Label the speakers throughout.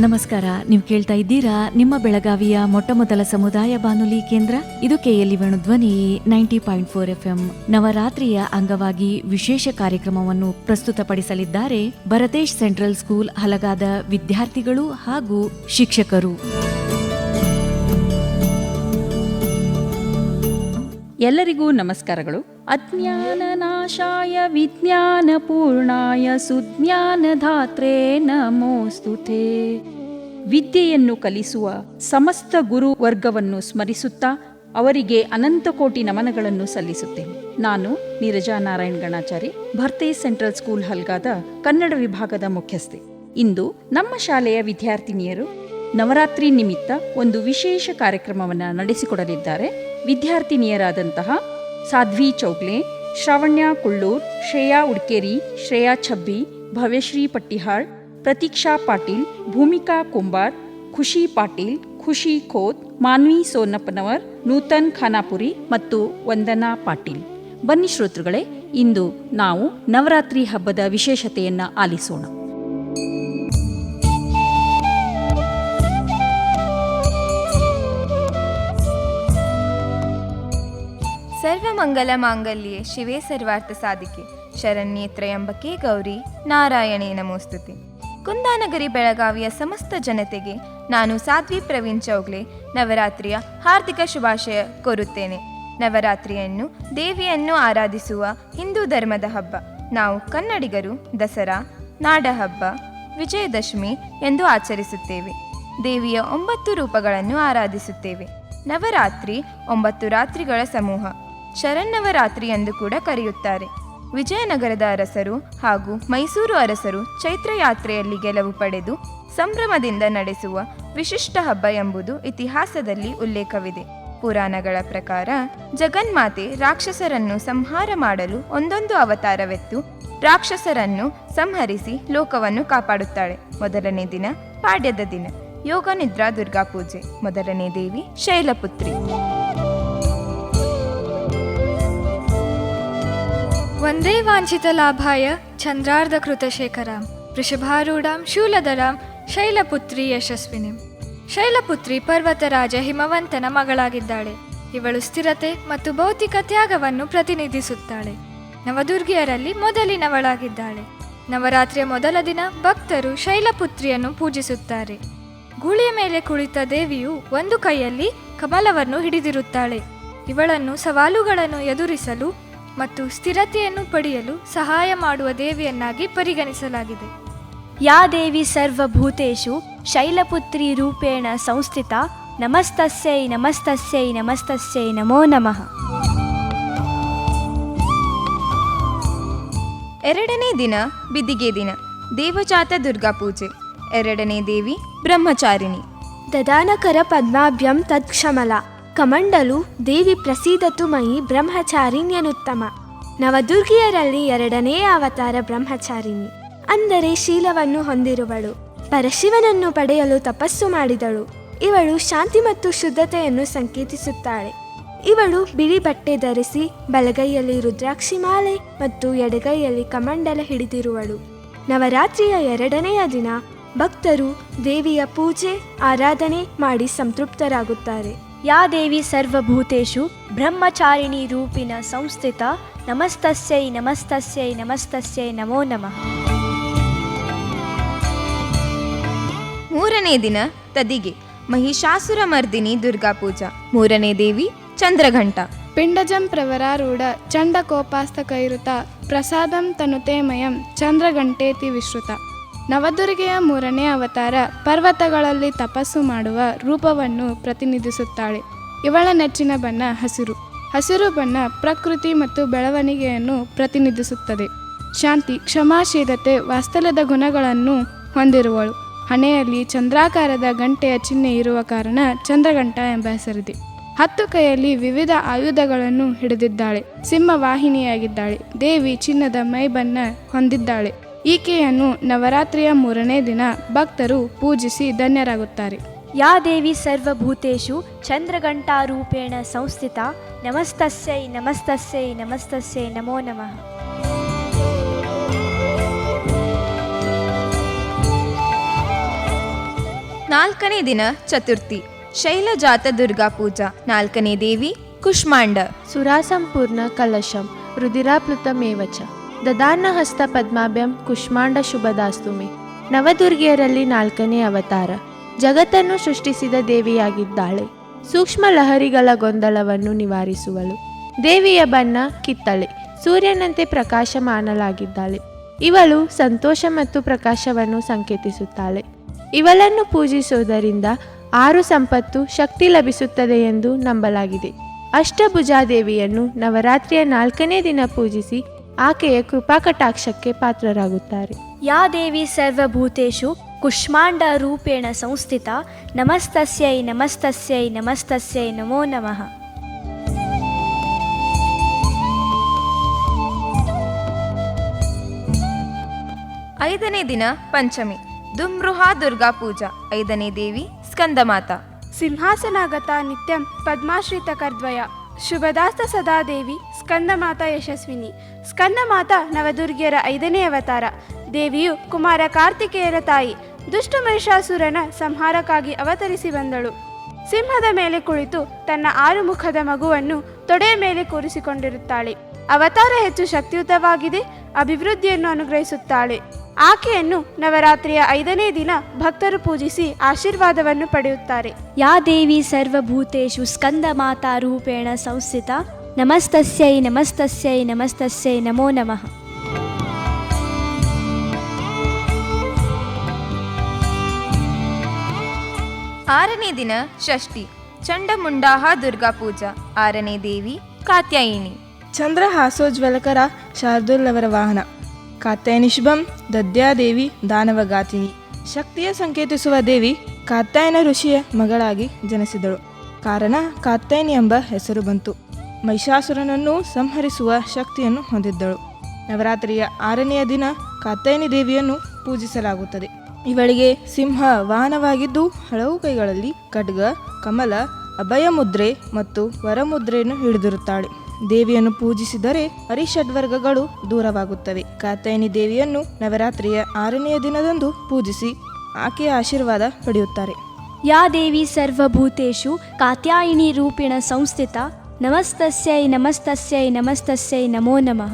Speaker 1: ನಮಸ್ಕಾರ. ನೀವು ಕೇಳ್ತಾ ಇದ್ದೀರಾ ನಿಮ್ಮ ಬೆಳಗಾವಿಯ ಮೊಟ್ಟಮೊದಲ ಸಮುದಾಯ ಬಾನುಲಿ ಕೇಂದ್ರ. ಇದು KLE ವೇಣುಧ್ವನಿ 90.4 FM. ನವರಾತ್ರಿಯ ಅಂಗವಾಗಿ ವಿಶೇಷ ಕಾರ್ಯಕ್ರಮವನ್ನು ಪ್ರಸ್ತುತಪಡಿಸಲಿದ್ದಾರೆ ಭರತೇಶ್ ಸೆಂಟ್ರಲ್ ಸ್ಕೂಲ್ ಹಲಗಾದ ವಿದ್ಯಾರ್ಥಿಗಳು ಹಾಗೂ ಶಿಕ್ಷಕರು.
Speaker 2: ಎಲ್ಲರಿಗೂ ನಮಸ್ಕಾರಗಳು. ಅಜ್ಞಾನ ನಾಶಾಯ ವಿಜ್ಞಾನ ಪೂರ್ಣಾಯ ಸುಜ್ಞಾನಧಾತ್ರೆ ನಮೋಸ್ತುತೆ. ವಿದ್ಯೆಯನ್ನು ಕಲಿಸುವ ಸಮಸ್ತ ಗುರು ವರ್ಗವನ್ನು ಸ್ಮರಿಸುತ್ತಾ ಅವರಿಗೆ ಅನಂತ ಕೋಟಿ ನಮನಗಳನ್ನು ಸಲ್ಲಿಸುತ್ತೇನೆ. ನಾನು ನೀರಜಾ ನಾರಾಯಣ್ ಗಣಾಚಾರಿ, ಭರ್ತೇಶ್ ಸೆಂಟ್ರಲ್ ಸ್ಕೂಲ್ ಹಲ್ಗಾದ ಕನ್ನಡ ವಿಭಾಗದ ಮುಖ್ಯಸ್ಥೆ. ಇಂದು ನಮ್ಮ ಶಾಲೆಯ ವಿದ್ಯಾರ್ಥಿನಿಯರು ನವರಾತ್ರಿ ನಿಮಿತ್ತ ಒಂದು ವಿಶೇಷ ಕಾರ್ಯಕ್ರಮವನ್ನು ನಡೆಸಿಕೊಡಲಿದ್ದಾರೆ. ವಿದ್ಯಾರ್ಥಿನಿಯರಾದಂತಹ ಸಾಧ್ವಿ ಚೌಗ್ಲೆ, ಶ್ರಾವಣ್ಯ ಕುಳ್ಳೂರ್, ಶ್ರೇಯಾ ಉಡ್ಕೇರಿ, ಶ್ರೇಯಾ ಛಬ್ಬಿ, ಭವ್ಯಶ್ರೀ ಪಟ್ಟಿಹಾಳ್, ಪ್ರತೀಕ್ಷಾ ಪಾಟೀಲ್, ಭೂಮಿಕಾ ಕುಂಬಾರ್, ಖುಷಿ ಪಾಟೀಲ್, ಖುಷಿ ಖೋತ್, ಮಾನ್ವಿ ಸೋನಪ್ಪನವರ್, ನೂತನ್ ಖಾನಾಪುರಿ ಮತ್ತು ವಂದನಾ ಪಾಟೀಲ್. ಬನ್ನಿ ಶ್ರೋತೃಗಳೇ, ಇಂದು ನಾವು ನವರಾತ್ರಿ ಹಬ್ಬದ ವಿಶೇಷತೆಯನ್ನು ಆಲಿಸೋಣ.
Speaker 3: ಸರ್ವಮಂಗಲ ಮಾಂಗಲ್ಯೆ ಶಿವೆ ಸರ್ವಾರ್ಥ ಸಾಧಿಕೆ ಶರಣ್ಯೆ ತ್ರಯಂಬಕೆ ಗೌರಿ ನಾರಾಯಣೇ ನಮೋಸ್ತುತೆ. ಕುಂದಾನಗರಿ ಬೆಳಗಾವಿಯ ಸಮಸ್ತ ಜನತೆಗೆ ನಾನು ಸಾಧ್ವಿ ಪ್ರವೀಣ್ ಚೌಗ್ಲೆ ನವರಾತ್ರಿಯ ಹಾರ್ದಿಕ ಶುಭಾಶಯ ಕೋರುತ್ತೇನೆ. ನವರಾತ್ರಿಯನ್ನು ದೇವಿಯನ್ನು ಆರಾಧಿಸುವ ಹಿಂದೂ ಧರ್ಮದ ಹಬ್ಬ. ನಾವು ಕನ್ನಡಿಗರು ದಸರಾ, ನಾಡಹಬ್ಬ, ವಿಜಯದಶಮಿ ಎಂದು ಆಚರಿಸುತ್ತೇವೆ. ದೇವಿಯ 9 ರೂಪಗಳನ್ನು ಆರಾಧಿಸುತ್ತೇವೆ. ನವರಾತ್ರಿ 9 ರಾತ್ರಿಗಳ ಸಮೂಹ. ಶರನ್ನವರಾತ್ರಿ ಎಂದು ಕೂಡ ಕರೆಯುತ್ತಾರೆ. ವಿಜಯನಗರದ ಅರಸರು ಹಾಗೂ ಮೈಸೂರು ಅರಸರು ಚೈತ್ರ ಯಾತ್ರೆಯಲ್ಲಿ ಗೆಲುವು ಪಡೆದು ಸಂಭ್ರಮದಿಂದ ನಡೆಸುವ ವಿಶಿಷ್ಟ ಹಬ್ಬ ಎಂಬುದು ಇತಿಹಾಸದಲ್ಲಿ ಉಲ್ಲೇಖವಿದೆ. ಪುರಾಣಗಳ ಪ್ರಕಾರ ಜಗನ್ಮಾತೆ ರಾಕ್ಷಸರನ್ನು ಸಂಹಾರ ಮಾಡಲು ಒಂದೊಂದು ಅವತಾರವೆತ್ತು ರಾಕ್ಷಸರನ್ನು ಸಂಹರಿಸಿ ಲೋಕವನ್ನು ಕಾಪಾಡುತ್ತಾಳೆ. ಮೊದಲನೇ ದಿನ ಪಾಡ್ಯದ ದಿನ ಯೋಗ ನಿದ್ರಾ ದುರ್ಗಾ ಪೂಜೆ. ಮೊದಲನೇ ದೇವಿ ಶೈಲಪುತ್ರಿ.
Speaker 4: ವಂದೇ ವಾಂಛಿತ ಲಾಭಾಯ ಚಂದ್ರಾರ್ಧ ಕೃತಶೇಖರಾಂ ವೃಷಭಾರೂಢಾಂ ಶೂಲಧರಾಂ ಶೈಲಪುತ್ರಿ ಯಶಸ್ವಿನಿಂ. ಶೈಲಪುತ್ರಿ ಪರ್ವತರಾಜ ಹಿಮವಂತನ ಮಗಳಾಗಿದ್ದಾಳೆ. ಇವಳು ಸ್ಥಿರತೆ ಮತ್ತು ಭೌತಿಕ ತ್ಯಾಗವನ್ನು ಪ್ರತಿನಿಧಿಸುತ್ತಾಳೆ. ನವದುರ್ಗಿಯರಲ್ಲಿ ಮೊದಲಿನವಳಾಗಿದ್ದಾಳೆ. ನವರಾತ್ರಿಯ ಮೊದಲ ದಿನ ಭಕ್ತರು ಶೈಲಪುತ್ರಿಯನ್ನು ಪೂಜಿಸುತ್ತಾರೆ. ಗೂಳಿಯ ಮೇಲೆ ಕುಳಿತ ದೇವಿಯು ಒಂದು ಕೈಯಲ್ಲಿ ಕಮಲವನ್ನು ಹಿಡಿದಿರುತ್ತಾಳೆ. ಇವಳನ್ನು ಸವಾಲುಗಳನ್ನು ಎದುರಿಸಲು ಮತ್ತು ಸ್ಥಿರತೆಯನ್ನು ಪಡೆಯಲು ಸಹಾಯ ಮಾಡುವ ದೇವಿಯನ್ನಾಗಿ ಪರಿಗಣಿಸಲಾಗಿದೆ.
Speaker 5: ಯಾ ದೇವಿ ಸರ್ವಭೂತೇಷು ಶೈಲಪುತ್ರಿ ರೂಪೇಣ ಸಂಸ್ಥಿತಾ ನಮಸ್ತಸ್ಯೈ ನಮಸ್ತಸ್ಯೈ ನಮಸ್ತಸ್ಯೈ ನಮೋ ನಮಃ.
Speaker 3: ಎರಡನೇ ದಿನ ಬಿದಿಗೆ ದಿನ ದೇವಜಾತ ದುರ್ಗಾ ಪೂಜೆ. ಎರಡನೇ ದೇವಿ ಬ್ರಹ್ಮಚಾರಿಣಿ.
Speaker 6: ದದಾನಕರ ಪದ್ಮಾಭ್ಯಂ ತತ್ಕ್ಷಮಲ ಕಮಂಡಲು ದೇವಿ ಪ್ರಸೀದತು ಮಯಿ ಬ್ರಹ್ಮಚಾರಿಣ್ಯನುತ್ತಮ. ನವದುರ್ಗಿಯರಲ್ಲಿ ಎರಡನೇ ಅವತಾರ ಬ್ರಹ್ಮಚಾರಿಣಿ, ಅಂದರೆ ಶೀಲವನ್ನು ಹೊಂದಿರುವಳು. ಪರಶಿವನನ್ನು ಪಡೆಯಲು ತಪಸ್ಸು ಮಾಡಿದಳು. ಇವಳು ಶಾಂತಿ ಮತ್ತು ಶುದ್ಧತೆಯನ್ನು ಸಂಕೇತಿಸುತ್ತಾಳೆ. ಇವಳು ಬಿಳಿ ಬಟ್ಟೆ ಧರಿಸಿ ಬಲಗೈಯಲ್ಲಿ ರುದ್ರಾಕ್ಷಿ ಮಾಲೆ ಮತ್ತು ಎಡಗೈಯಲ್ಲಿ ಕಮಂಡಲ ಹಿಡಿದಿರುವಳು. ನವರಾತ್ರಿಯ ಎರಡನೆಯ ದಿನ ಭಕ್ತರು ದೇವಿಯ ಪೂಜೆ ಆರಾಧನೆ ಮಾಡಿ ಸಂತೃಪ್ತರಾಗುತ್ತಾರೆ.
Speaker 5: ಯಾ ದೇವಿ ಸರ್ವಭೂತೇಷು ಬ್ರಹ್ಮಚಾರಿಣಿ ರೂಪಿಣ ಸಂಸ್ಥಿತಾ ನಮಸ್ತಸ್ಯೈ ನಮಸ್ತಸ್ಯೈ ನಮಸ್ತಸ್ಯೈ ನಮೋ ನಮಃ.
Speaker 3: ಮೂರನೇ ದಿನ ತದಿಗೆ ಮಹಿಷಾಸುರ ಮರ್ದಿನಿ ದುರ್ಗಾ ಪೂಜಾ. ಮೂರನೇ ದೇವಿ ಚಂದ್ರಘಂಟ.
Speaker 7: ಪಿಂಡಜಂ ಪ್ರವರಾರೂಢ ಚಂಡಕೋಪಾಸ್ತಕೈರುತ ಪ್ರಸಾದಂ ತನುತೇಮಯಂ ಚಂದ್ರಘಂಟೇತಿ ವಿಶ್ರುತ. ನವದುರ್ಗೆಯ ಮೂರನೇ ಅವತಾರ ಪರ್ವತಗಳಲ್ಲಿ ತಪಸ್ಸು ಮಾಡುವ ರೂಪವನ್ನು ಪ್ರತಿನಿಧಿಸುತ್ತಾಳೆ. ಇವಳ ನೆಚ್ಚಿನ ಬಣ್ಣ ಹಸಿರು. ಹಸಿರು ಬಣ್ಣ ಪ್ರಕೃತಿ ಮತ್ತು ಬೆಳವಣಿಗೆಯನ್ನು ಪ್ರತಿನಿಧಿಸುತ್ತದೆ. ಶಾಂತಿ, ಕ್ಷಮಾಶೀಲತೆ, ವಾತ್ಸಲ್ಯದ ಗುಣಗಳನ್ನು ಹೊಂದಿರುವಳು. ಹಣೆಯಲ್ಲಿ ಚಂದ್ರಾಕಾರದ ಗಂಟೆಯ ಚಿಹ್ನೆ ಇರುವ ಕಾರಣ ಚಂದ್ರಘಂಟ ಎಂಬ ಹೆಸರಿದೆ. 10 ಕೈಯಲ್ಲಿ ವಿವಿಧ ಆಯುಧಗಳನ್ನು ಹಿಡಿದಿದ್ದಾಳೆ. ಸಿಂಹವಾಹಿನಿಯಾಗಿದ್ದಾಳೆ. ದೇವಿ ಚಿನ್ನದ ಮೈಬಣ್ಣ ಹೊಂದಿದ್ದಾಳೆ. ಈಕೆಯನ್ನು ನವರಾತ್ರಿಯ ಮೂರನೇ ದಿನ ಭಕ್ತರು ಪೂಜಿಸಿ ಧನ್ಯರಾಗುತ್ತಾರೆ.
Speaker 5: ಯಾ ದೇವಿ ಸರ್ವಭೂತೇಷು ಚಂದ್ರಘಂಟಾರೂಪೇಣ ಸಂಸ್ಥಿತಾ ನಮಸ್ತಸ್ಯೈ ನಮಸ್ತಸ್ಯೈ ನಮಸ್ತಸ್ಯೈ ನಮೋ ನಮಃ.
Speaker 3: 4ನೇ ದಿನ ಚತುರ್ಥಿ, ಶೈಲಜಾತ ದುರ್ಗಾ ಪೂಜಾ. 4ನೇ ದೇವಿ ಕುಷ್ಮಾಂಡ.
Speaker 8: ಸುರಾಸಂಪೂರ್ಣ ಕಲಶಂ ರುದಿರಾಪ್ಲುತಮೇವ ಚ ದದಾನ ಹಸ್ತ ಪದ್ಮಾಭ್ಯಂ ಕುಷ್ಮಾಂಡ ಶುಭದಾಸ್ತು ಮೇ. ನವದುರ್ಗಿಯರಲ್ಲಿ 4ನೇ ಅವತಾರ. ಜಗತ್ತನ್ನು ಸೃಷ್ಟಿಸಿದ ದೇವಿಯಾಗಿದ್ದಾಳೆ. ಸೂಕ್ಷ್ಮ ಲಹರಿಗಳ ಗೊಂದಲವನ್ನು ನಿವಾರಿಸುವಳು. ದೇವಿಯ ಬಣ್ಣ ಕಿತ್ತಳೆ, ಸೂರ್ಯನಂತೆ ಪ್ರಕಾಶಮಾನಲಾಗಿದ್ದಾಳೆ. ಇವಳು ಸಂತೋಷ ಮತ್ತು ಪ್ರಕಾಶವನ್ನು ಸಂಕೇತಿಸುತ್ತಾಳೆ. ಇವಳನ್ನು ಪೂಜಿಸುವುದರಿಂದ 6 ಸಂಪತ್ತು ಶಕ್ತಿ ಲಭಿಸುತ್ತದೆ ಎಂದು ನಂಬಲಾಗಿದೆ. ಅಷ್ಟಭುಜಾದೇವಿಯನ್ನು ನವರಾತ್ರಿಯ 4ನೇ ದಿನ ಪೂಜಿಸಿ ಆಕೆಯ ಕೃಪಾಕಟಾಕ್ಷಕ್ಕೆ ಪಾತ್ರರಾಗುತ್ತಾರೆ.
Speaker 5: ಯಾ ದೇವಿ ಸರ್ವಭೂತೇಷು ಕುಷ್ಮಾಂಡ ರೂಪೇಣ ಸಂಸ್ಥಿತಾ ನಮಸ್ತಸ್ಯೈ ನಮಸ್ತಸ್ಯೈ ನಮಸ್ತಸ್ಯೈ ನಮೋ ನಮಃ.
Speaker 3: 5ನೇ ದಿನ ಪಂಚಮಿ, ದುಮ್ರುಹಾ ದುರ್ಗಾ ಪೂಜಾ. 5ನೇ ದೇವಿ ಸ್ಕಂದಮಾತಾ.
Speaker 7: ಸಿಂಹಾಸನಾಗತ ನಿತ್ಯಂ ಪದ್ಮಾಶ್ರಿತಕರ್ದ್ವಯ ಶುಭದಾಸ್ತ ಸದಾ ದೇವಿ ಸ್ಕಂದಮಾತಾ ಯಶಸ್ವಿನಿ. ಸ್ಕಂದಮಾತಾ ನವದುರ್ಗಿಯರ 5ನೇ ಅವತಾರ. ದೇವಿಯು ಕುಮಾರ ಕಾರ್ತಿಕೇಯರ ತಾಯಿ. ದುಷ್ಟ ಮಹಿಷಾಸುರನ ಸಂಹಾರಕ್ಕಾಗಿ ಅವತರಿಸಿ ಬಂದಳು. ಸಿಂಹದ ಮೇಲೆ ಕುಳಿತು ತನ್ನ 6 ಮುಖದ ಮಗುವನ್ನು ತೊಡೆಯ ಮೇಲೆ ಕೂರಿಸಿಕೊಂಡಿರುತ್ತಾಳೆ. ಅವತಾರ ಹೆಚ್ಚು ಶಕ್ತಿಯುತವಾಗಿದೆ. ಅಭಿವೃದ್ಧಿಯನ್ನು ಅನುಗ್ರಹಿಸುತ್ತಾಳೆ. ಆಕೆಯನ್ನು ನವರಾತ್ರಿಯ 5ನೇ ದಿನ ಭಕ್ತರು ಪೂಜಿಸಿ ಆಶೀರ್ವಾದವನ್ನು ಪಡೆಯುತ್ತಾರೆ.
Speaker 5: ಯಾ ದೇವಿ ಸರ್ವಭೂತೇಷು ಸ್ಕಂದಮಾತಾ ರೂಪೇಣ ಸಂಸ್ಥಿತಾ ನಮಸ್ತಸ್ಯೈ ನಮಸ್ತಸ್ಯೈ ನಮಸ್ತಸ್ಯೈ ನಮೋ ನಮಃ.
Speaker 3: 6ನೇ ದಿನ ಷಷ್ಠಿ, ಚಂಡಮುಂಡಾಹ ದುರ್ಗಾ ಪೂಜಾ. 6ನೇ ದೇವಿ ಕಾತ್ಯಾಯಿನಿ.
Speaker 9: ಚಂದ್ರಹಾಸೋಜ್ವಲಕರ ಶಾರ್ದೂಲವರ ವಾಹನ. ಕಾತ್ಯಾಯನಿ ಶುಭಂ ದದ್ಯಾದೇವಿ ದಾನವಗಾತಿನಿ. ಶಕ್ತಿಯ ಸಂಕೇತಿಸುವ ದೇವಿ ಕಾತ್ಯಾಯನ ಋಷಿಯ ಮಗಳಾಗಿ ಜನಿಸಿದಳು. ಕಾರಣ ಕಾತ್ಯಾಯನಿ ಎಂಬ ಹೆಸರು ಬಂತು. ಮಹಿಷಾಸುರನನ್ನು ಸಂಹರಿಸುವ ಶಕ್ತಿಯನ್ನು ಹೊಂದಿದ್ದಳು. ನವರಾತ್ರಿಯ 6ನೆಯ ದಿನ ಕಾತ್ಯಾಯನಿ ದೇವಿಯನ್ನು ಪೂಜಿಸಲಾಗುತ್ತದೆ. ಇವಳಿಗೆ ಸಿಂಹ ವಾಹನವಾಗಿದ್ದು ಹಲವು ಕೈಗಳಲ್ಲಿ ಖಡ್ಗ, ಕಮಲ, ಅಭಯ ಮುದ್ರೆ ಮತ್ತು ವರಮುದ್ರೆಯನ್ನು ಹಿಡಿದಿರುತ್ತಾಳೆ. ದೇವಿಯನ್ನು ಪೂಜಿಸಿದರೆ ಅರಿಷಡ್ವರ್ಗಗಳು ದೂರವಾಗುತ್ತವೆ. ಕಾತ್ಯಾಯನಿ ದೇವಿಯನ್ನು ನವರಾತ್ರಿಯ 6ನೆಯ ದಿನದಂದು ಪೂಜಿಸಿ ಆಕೆಯ ಆಶೀರ್ವಾದ ಪಡೆಯುತ್ತಾರೆ.
Speaker 5: ಯಾ ದೇವಿ ಸರ್ವಭೂತೇಷು ಕಾತ್ಯಾಯಿನಿ ರೂಪೇಣ ಸಂಸ್ಥಿತಾ ನಮಸ್ತಸ್ಯೈ ನಮಸ್ತಸ್ಯೈ ನಮಸ್ತಸ್ಯೈ ನಮೋ ನಮಃ.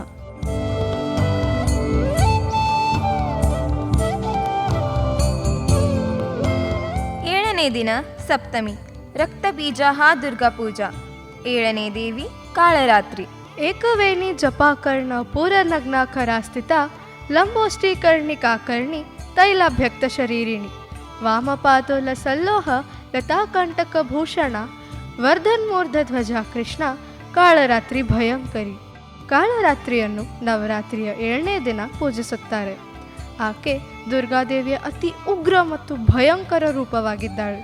Speaker 3: 7ನೇ ದಿನ ಸಪ್ತಮಿ, ರಕ್ತಬೀಜಾಹ ದುರ್ಗಾ ಪೂಜಾ. 7ನೇ ದೇವಿ ಕಾಳರಾತ್ರಿ.
Speaker 4: ಏಕವೇಣಿ ಜಪಾಕರ್ಣ ಪೂರನಗ್ನಾಕರ ಸ್ಥಿತ ಲಂಬೋಷ್ಠೀಕರ್ಣಿಕಾಕರ್ಣಿ ತೈಲಾಭ್ಯಕ್ತ ಶರೀರಿಣಿ ವಾಮಪಾದೋಲ ಸಲ್ಲೋಹ ಲತಾಕಂಟಕಭೂಷಣ ವರ್ಧನ್ಮೂರ್ಧಧ್ವಜ ಕೃಷ್ಣ ಕಾಳರಾತ್ರಿ ಭಯಂಕರಿ. ಕಾಳರಾತ್ರಿಯನ್ನು ನವರಾತ್ರಿಯ 7ನೇ ದಿನ ಪೂಜಿಸುತ್ತಾರೆ. ಆಕೆ ದುರ್ಗಾದೇವಿಯ ಅತಿ ಉಗ್ರ ಮತ್ತು ಭಯಂಕರ ರೂಪವಾಗಿದ್ದಾಳೆ.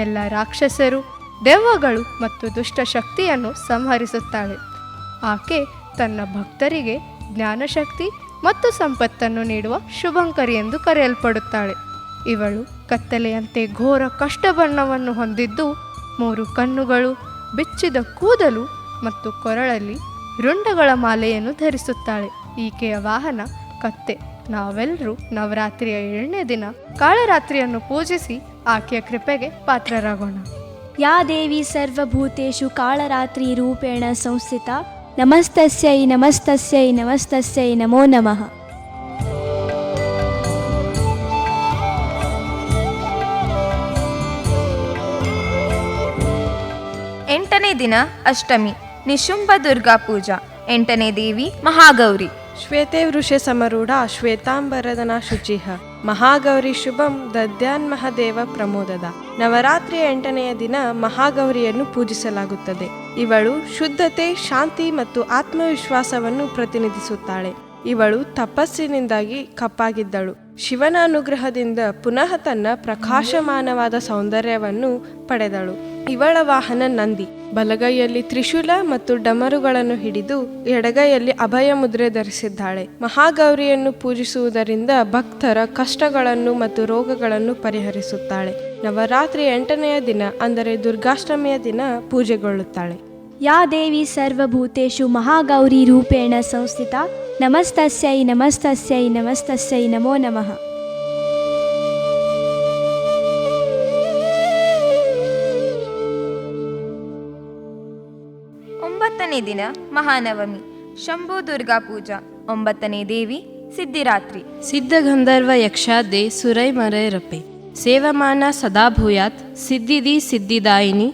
Speaker 4: ಎಲ್ಲ ರಾಕ್ಷಸರು, ದೆವ್ವಗಳು ಮತ್ತು ದುಷ್ಟ ಶಕ್ತಿಯನ್ನು ಸಂಹರಿಸುತ್ತಾಳೆ. ಆಕೆ ತನ್ನ ಭಕ್ತರಿಗೆ ಜ್ಞಾನಶಕ್ತಿ ಮತ್ತು ಸಂಪತ್ತನ್ನು ನೀಡುವ ಶುಭಂಕರಿ ಎಂದು ಕರೆಯಲ್ಪಡುತ್ತಾಳೆ. ಇವಳು ಕತ್ತಲೆಯಂತೆ ಘೋರ ಕಷ್ಟಬಣ್ಣವನ್ನು ಹೊಂದಿದ್ದು 3 ಕಣ್ಣುಗಳು, ಬಿಚ್ಚಿದ ಕೂದಲು ಮತ್ತು ಕೊರಳಲ್ಲಿ ರುಂಡಗಳ ಮಾಲೆಯನ್ನು ಧರಿಸುತ್ತಾಳೆ. ಈಕೆಯ ವಾಹನ ಕತ್ತೆ. ನಾವೆಲ್ಲರೂ ನವರಾತ್ರಿಯ 7ನೇ ದಿನ ಕಾಳರಾತ್ರಿಯನ್ನು ಪೂಜಿಸಿ ಆಕೆಯ ಕೃಪೆಗೆ ಪಾತ್ರರಾಗೋಣ.
Speaker 5: ಯಾ ದೇವಿ ಸರ್ವಭೂತೇಷು ಕಾಳರಾತ್ರಿ ರೂಪೇಣ ಸಂಸ್ಥಿತಾ ನಮಸ್ತಸ್ಯೈ ನಮಸ್ತಸ್ಯೈ ನಮಸ್ತಸ್ಯೈ ನಮೋ ನಮಃ.
Speaker 3: 8ನೇ ದಿನ ಅಷ್ಟಮಿ, ನಿಶುಂಭ ದುರ್ಗಾ ಪೂಜಾ. 8ನೇ ದೇವಿ ಮಹಾಗೌರಿ.
Speaker 8: ಶ್ವೇತೆ ವೃಷೆ ಸಮರೂಢ ಶ್ವೇತಾಂಬರದನ ಶುಚಿಃ ಮಹಾಗೌರಿ ಶುಭಂ ದದ್ಯಾನ್ಮಹದೇವ ಪ್ರಮೋದದ. ನವರಾತ್ರಿಯ 8ನೆಯ ದಿನ ಮಹಾಗೌರಿಯನ್ನು ಪೂಜಿಸಲಾಗುತ್ತದೆ. ಇವಳು ಶುದ್ಧತೆ, ಶಾಂತಿ ಮತ್ತು ಆತ್ಮವಿಶ್ವಾಸವನ್ನು ಪ್ರತಿನಿಧಿಸುತ್ತಾಳೆ. ಇವಳು ತಪಸ್ಸಿನಿಂದಾಗಿ ಕಪ್ಪಾಗಿದ್ದಳು. ಶಿವನ ಅನುಗ್ರಹದಿಂದ ಪುನಃ ತನ್ನ ಪ್ರಕಾಶಮಾನವಾದ ಸೌಂದರ್ಯವನ್ನು ಪಡೆದಳು. ಇವಳ ವಾಹನ ನಂದಿ. ಬಲಗೈಯಲ್ಲಿ ತ್ರಿಶೂಲ ಮತ್ತು ಡಮರುಗಳನ್ನು ಹಿಡಿದು ಎಡಗೈಯಲ್ಲಿ ಅಭಯ ಮುದ್ರೆ ಧರಿಸಿದ್ದಾಳೆ. ಮಹಾಗೌರಿಯನ್ನು ಪೂಜಿಸುವುದರಿಂದ ಭಕ್ತರ ಕಷ್ಟಗಳನ್ನು ಮತ್ತು ರೋಗಗಳನ್ನು ಪರಿಹರಿಸುತ್ತಾಳೆ. ನವರಾತ್ರಿ 8ನೆಯ ದಿನ ಅಂದರೆ ದುರ್ಗಾಷ್ಟಮಿಯ ದಿನ ಪೂಜೆಗೊಳ್ಳುತ್ತಾಳೆ.
Speaker 5: ಯಾ ದೇವಿ ಸರ್ವಭೂತೇಷು ಮಹಾಗೌರಿ ರೂಪೇಣ ಸಂಸ್ಥಿತಾ ನಮಸ್ತಸ್ಯೈ ನಮಸ್ತಸ್ಯೈ ನಮಸ್ತಸ್ಯೈ ನಮೋ ನಮಃ.
Speaker 3: 8ನೇ ದಿನ ಮಹಾನವಮಿ. ಶಂಭು ದುರ್ಗಾ ಪೂಜಾ. 9ನೇ ದೇವಿ ಸಿದ್ಧಿರಾತ್ರಿ.
Speaker 8: ಸಿದ್ಧಗಂಧರ್ವ ಯಕ್ಷಾದೆ ಸುರೈಮರೆರಪೆ ಸೇವಮಾನ ಸದಾ ಭೂಯಾತ್ ಸಿದ್ಧಿದಿ ಸಿದ್ಧಿದಾಯಿನಿ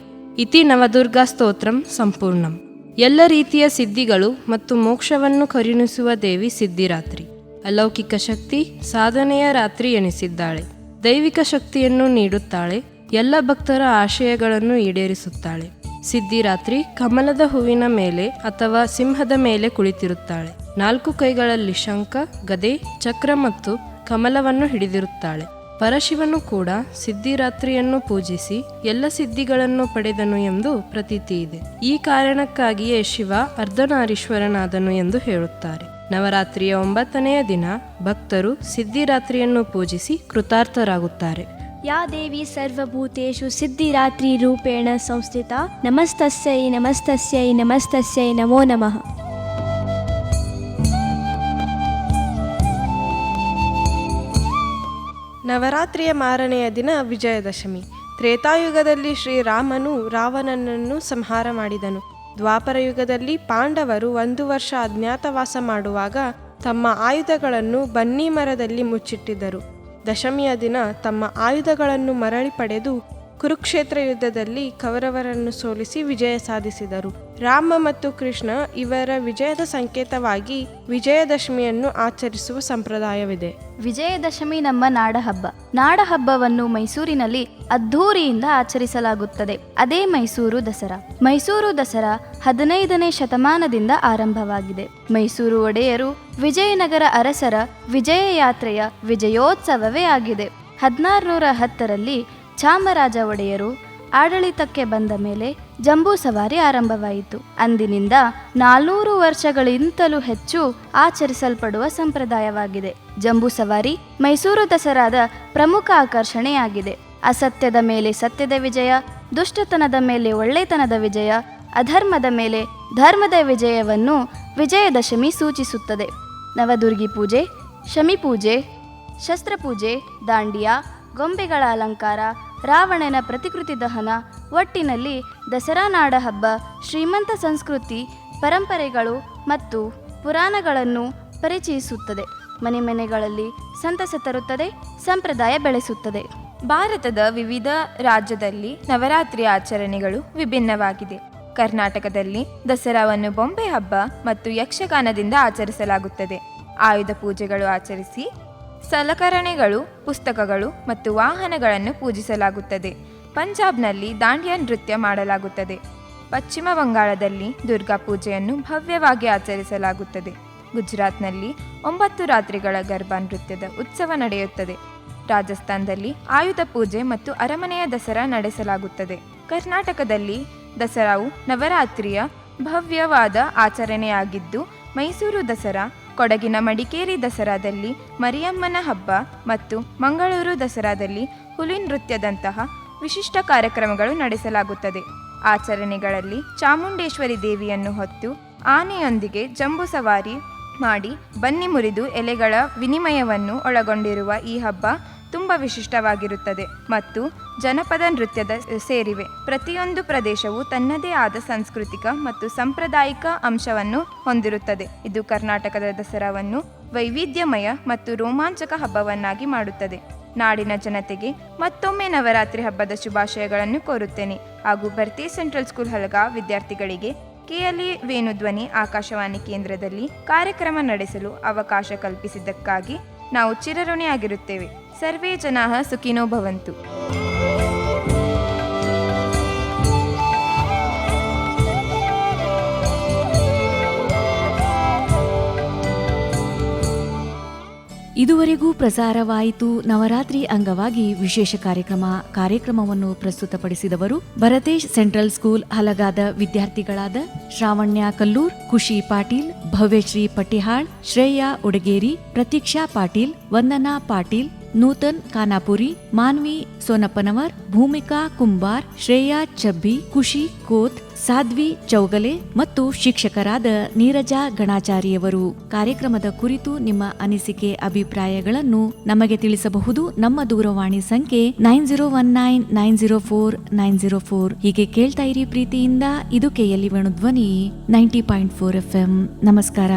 Speaker 8: ಇತಿ ನವದುರ್ಗಾ ಸ್ತೋತ್ರಂ ಸಂಪೂರ್ಣಂ. ಎಲ್ಲ ರೀತಿಯ ಸಿದ್ಧಿಗಳು ಮತ್ತು ಮೋಕ್ಷವನ್ನು ಕರುಣಿಸುವ ದೇವಿ ಸಿದ್ಧಿರಾತ್ರಿ. ಅಲೌಕಿಕ ಶಕ್ತಿ ಸಾಧನೆಯ ರಾತ್ರಿ ಎನಿಸಿದ್ದಾಳೆ. ದೈವಿಕ ಶಕ್ತಿಯನ್ನು ನೀಡುತ್ತಾಳೆ. ಎಲ್ಲ ಭಕ್ತರ ಆಶಯಗಳನ್ನು ಈಡೇರಿಸುತ್ತಾಳೆ. ಸಿದ್ಧಿರಾತ್ರಿ ಕಮಲದ ಹೂವಿನ ಮೇಲೆ ಅಥವಾ ಸಿಂಹದ ಮೇಲೆ ಕುಳಿತಿರುತ್ತಾಳೆ. 4 ಕೈಗಳಲ್ಲಿ ಶಂಖ, ಗದೆ, ಚಕ್ರ ಮತ್ತು ಕಮಲವನ್ನು ಹಿಡಿದಿರುತ್ತಾಳೆ. ಪರಶಿವನು ಕೂಡ ಸಿದ್ಧಿರಾತ್ರಿಯನ್ನು ಪೂಜಿಸಿ ಎಲ್ಲ ಸಿದ್ಧಿಗಳನ್ನು ಪಡೆದನು ಎಂದು ಪ್ರತೀತಿ ಇದೆ. ಈ ಕಾರಣಕ್ಕಾಗಿಯೇ ಶಿವ ಅರ್ಧನಾರೀಶ್ವರನಾದನು ಎಂದು ಹೇಳುತ್ತಾರೆ. ನವರಾತ್ರಿಯ 9ನೆಯ ದಿನ ಭಕ್ತರು ಸಿದ್ಧಿರಾತ್ರಿಯನ್ನು ಪೂಜಿಸಿ ಕೃತಾರ್ಥರಾಗುತ್ತಾರೆ.
Speaker 5: ಯಾ ದೇವಿ ಸರ್ವಭೂತೇಷು ಸಿದ್ಧಿರಾತ್ರಿ ರೂಪೇಣ ಸಂಸ್ಥಿತಾ ನಮಸ್ತಸ್ಯೈ ನಮಸ್ತಸ್ಯೈ ನಮಸ್ತಸ್ಯೈ ನಮೋ ನಮಃ.
Speaker 8: ನವರಾತ್ರಿಯ ಮಾರನೆಯ ದಿನ ವಿಜಯದಶಮಿ. ತ್ರೇತಾಯುಗದಲ್ಲಿ ಶ್ರೀರಾಮನು ರಾವಣನನ್ನು ಸಂಹಾರ ಮಾಡಿದನು. ದ್ವಾಪರ ಯುಗದಲ್ಲಿ ಪಾಂಡವರು 1 ವರ್ಷ ಅಜ್ಞಾತವಾಸ ಮಾಡುವಾಗ ತಮ್ಮ ಆಯುಧಗಳನ್ನು ಬನ್ನಿ ಮರದಲ್ಲಿ ಮುಚ್ಚಿಟ್ಟಿದ್ದರು. ದಶಮಿಯ ದಿನ ತಮ್ಮ ಆಯುಧಗಳನ್ನು ಮರಳಿ ಪಡೆದು ಕುರುಕ್ಷೇತ್ರ ಯುದ್ಧದಲ್ಲಿ ಕೌರವರನ್ನು ಸೋಲಿಸಿ ವಿಜಯ ಸಾಧಿಸಿದರು. ರಾಮ ಮತ್ತು ಕೃಷ್ಣ ಇವರ ವಿಜಯದ ಸಂಕೇತವಾಗಿ ವಿಜಯದಶಮಿಯನ್ನು ಆಚರಿಸುವ ಸಂಪ್ರದಾಯವಿದೆ.
Speaker 10: ವಿಜಯದಶಮಿ ನಮ್ಮ ನಾಡಹಬ್ಬ. ನಾಡಹಬ್ಬವನ್ನು ಮೈಸೂರಿನಲ್ಲಿ ಅದ್ಧೂರಿಯಿಂದ ಆಚರಿಸಲಾಗುತ್ತದೆ. ಅದೇ ಮೈಸೂರು ದಸರಾ. ಮೈಸೂರು ದಸರಾ 15ನೇ ಶತಮಾನದಿಂದ ಆರಂಭವಾಗಿದೆ. ಮೈಸೂರು ಒಡೆಯರು ವಿಜಯನಗರ ಅರಸರ ವಿಜಯ ಯಾತ್ರೆಯ ವಿಜಯೋತ್ಸವವೇ ಆಗಿದೆ. 1610ರಲ್ಲಿ ಚಾಮರಾಜ ಒಡೆಯರು ಆಡಳಿತಕ್ಕೆ ಬಂದ ಮೇಲೆ ಜಂಬೂ ಸವಾರಿ ಆರಂಭವಾಯಿತು. ಅಂದಿನಿಂದ 400 ವರ್ಷಗಳಿಂತಲೂ ಹೆಚ್ಚು ಆಚರಿಸಲ್ಪಡುವ ಸಂಪ್ರದಾಯವಾಗಿದೆ. ಜಂಬೂ ಸವಾರಿ ಮೈಸೂರು ದಸರಾದ ಪ್ರಮುಖ ಆಕರ್ಷಣೆಯಾಗಿದೆ. ಅಸತ್ಯದ ಮೇಲೆ ಸತ್ಯದ ವಿಜಯ, ದುಷ್ಟತನದ ಮೇಲೆ ಒಳ್ಳೆತನದ ವಿಜಯ, ಅಧರ್ಮದ ಮೇಲೆ ಧರ್ಮದ ವಿಜಯವನ್ನು ವಿಜಯದಶಮಿ ಸೂಚಿಸುತ್ತದೆ. ನವದುರ್ಗಿ ಪೂಜೆ, ಶಮಿ ಪೂಜೆ, ಶಸ್ತ್ರಪೂಜೆ, ದಾಂಡಿಯಾ, ಗೊಂಬೆಗಳ ಅಲಂಕಾರ, ರಾವಣನ ಪ್ರತಿಕೃತಿ ದಹನ, ಒಟ್ಟಿನಲ್ಲಿ ದಸರಾ ನಾಡಹಬ್ಬ ಶ್ರೀಮಂತ ಸಂಸ್ಕೃತಿ, ಪರಂಪರೆಗಳು ಮತ್ತು ಪುರಾಣಗಳನ್ನು ಪರಿಚಯಿಸುತ್ತದೆ. ಮನೆ ಮನೆಗಳಲ್ಲಿ ಸಂತಸ ತರುತ್ತದೆ, ಸಂಪ್ರದಾಯ ಬೆಳೆಸುತ್ತದೆ.
Speaker 3: ಭಾರತದ ವಿವಿಧ ರಾಜ್ಯದಲ್ಲಿ ನವರಾತ್ರಿ ಆಚರಣೆಗಳು ವಿಭಿನ್ನವಾಗಿದೆ. ಕರ್ನಾಟಕದಲ್ಲಿ ದಸರಾವನ್ನು ಬೊಂಬೆ ಹಬ್ಬ ಮತ್ತು ಯಕ್ಷಗಾನದಿಂದ ಆಚರಿಸಲಾಗುತ್ತದೆ. ಆಯುಧ ಪೂಜೆಗಳು ಆಚರಿಸಿ ಸಲಕರಣೆಗಳು, ಪುಸ್ತಕಗಳು ಮತ್ತು ವಾಹನಗಳನ್ನು ಪೂಜಿಸಲಾಗುತ್ತದೆ. ಪಂಜಾಬ್ನಲ್ಲಿ ದಾಂಡಿಯಾ ನೃತ್ಯ ಮಾಡಲಾಗುತ್ತದೆ. ಪಶ್ಚಿಮ ಬಂಗಾಳದಲ್ಲಿ ದುರ್ಗಾ ಪೂಜೆಯನ್ನು ಭವ್ಯವಾಗಿ ಆಚರಿಸಲಾಗುತ್ತದೆ. ಗುಜರಾತ್ನಲ್ಲಿ 9 ರಾತ್ರಿಗಳ ಗರ್ಭಾ ನೃತ್ಯದ ಉತ್ಸವ ನಡೆಯುತ್ತದೆ. ರಾಜಸ್ಥಾನದಲ್ಲಿ ಆಯುಧ ಪೂಜೆ ಮತ್ತು ಅರಮನೆಯ ದಸರಾ ನಡೆಸಲಾಗುತ್ತದೆ. ಕರ್ನಾಟಕದಲ್ಲಿ ದಸರಾವು ನವರಾತ್ರಿಯ ಭವ್ಯವಾದ ಆಚರಣೆಯಾಗಿದ್ದು, ಮೈಸೂರು ದಸರಾ, ಕೊಡಗಿನ ಮಡಿಕೇರಿ ದಸರಾದಲ್ಲಿ ಮರಿಯಮ್ಮನ ಹಬ್ಬ ಮತ್ತು ಮಂಗಳೂರು ದಸರಾದಲ್ಲಿ ಹುಲಿ ನೃತ್ಯದಂತಹ ವಿಶಿಷ್ಟ ಕಾರ್ಯಕ್ರಮಗಳು ನಡೆಸಲಾಗುತ್ತದೆ. ಆಚರಣೆಗಳಲ್ಲಿ ಚಾಮುಂಡೇಶ್ವರಿ ದೇವಿಯನ್ನು ಹೊತ್ತು ಆನೆಯೊಂದಿಗೆ ಜಂಬೂ ಸವಾರಿ ಮಾಡಿ ಬನ್ನಿ ಮುರಿದು ಎಲೆಗಳ ವಿನಿಮಯವನ್ನು ಒಳಗೊಂಡಿರುವ ಈ ಹಬ್ಬ ತುಂಬ ವಿಶಿಷ್ಟವಾಗಿರುತ್ತದೆ ಮತ್ತು ಜನಪದ ನೃತ್ಯದ ಸೇರಿವೆ. ಪ್ರತಿಯೊಂದು ಪ್ರದೇಶವು ತನ್ನದೇ ಆದ ಸಾಂಸ್ಕೃತಿಕ ಮತ್ತು ಸಾಂಪ್ರದಾಯಿಕ ಅಂಶವನ್ನು ಹೊಂದಿರುತ್ತದೆ. ಇದು ಕರ್ನಾಟಕದ ದಸರಾವನ್ನು ವೈವಿಧ್ಯಮಯ ಮತ್ತು ರೋಮಾಂಚಕ ಹಬ್ಬವನ್ನಾಗಿ ಮಾಡುತ್ತದೆ. ನಾಡಿನ ಜನತೆಗೆ ಮತ್ತೊಮ್ಮೆ ನವರಾತ್ರಿ ಹಬ್ಬದ ಶುಭಾಶಯಗಳನ್ನು ಕೋರುತ್ತೇನೆ ಹಾಗೂ ಭರ್ತಿ ಸೆಂಟ್ರಲ್ ಸ್ಕೂಲ್ ಹಲಗಾ ವಿದ್ಯಾರ್ಥಿಗಳಿಗೆ ಕೆಎಲ್ಇ ವೇಣುಧ್ವನಿ ಆಕಾಶವಾಣಿ ಕೇಂದ್ರದಲ್ಲಿ ಕಾರ್ಯಕ್ರಮ ನಡೆಸಲು ಅವಕಾಶ ಕಲ್ಪಿಸಿದ್ದಕ್ಕಾಗಿ ನಾವು ಚಿರಋಣಿಯಾಗಿರುತ್ತೇವೆ. ಸರ್ವೇ ಜನಾಃ ಸುಖಿನೋ ಭವಂತು.
Speaker 1: ಇದುವರೆಗೂ ಪ್ರಸಾರವಾಯಿತು ನವರಾತ್ರಿ ಅಂಗವಾಗಿ ವಿಶೇಷ ಕಾರ್ಯಕ್ರಮವನ್ನು ಪ್ರಸ್ತುತಪಡಿಸಿದವರು ಭರತೇಶ್ ಸೆಂಟ್ರಲ್ ಸ್ಕೂಲ್ ಹಲಗಾದ ವಿದ್ಯಾರ್ಥಿಗಳಾದ ಶ್ರಾವಣ್ಯ ಕಲ್ಲೂರ್, ಖುಷಿ ಪಾಟೀಲ್, ಭವ್ಯಶ್ರೀ ಪಟ್ಟಿಹಾಳ್, ಶ್ರೇಯಾ ಉಡಗೇರಿ, ಪ್ರತೀಕ್ಷಾ ಪಾಟೀಲ್, ವಂದನಾ ಪಾಟೀಲ್, ನೂತನ್ ಖಾನಾಪುರಿ, ಮಾನ್ವಿ ಸೋನಪ್ಪನವರ್, ಭೂಮಿಕಾ ಕುಂಬಾರ್, ಶ್ರೇಯಾ ಚಬ್ಬಿ, ಖುಷಿ ಕೋತ್, ಸಾಧ್ವಿ ಚೌಗಲೆ ಮತ್ತು ಶಿಕ್ಷಕರಾದ ನೀರಜಾ ಗಣಾಚಾರಿಯವರು. ಕಾರ್ಯಕ್ರಮದ ಕುರಿತು ನಿಮ್ಮ ಅನಿಸಿಕೆ ಅಭಿಪ್ರಾಯಗಳನ್ನು ನಮಗೆ ತಿಳಿಸಬಹುದು. ನಮ್ಮ ದೂರವಾಣಿ ಸಂಖ್ಯೆ 9019904904. ಹೀಗೆ ಕೇಳ್ತಾ ಇರಿ ಪ್ರೀತಿಯಿಂದ. ಇದು KLE ವೇಣುಧ್ವನಿ 90.4 FM. ನಮಸ್ಕಾರ.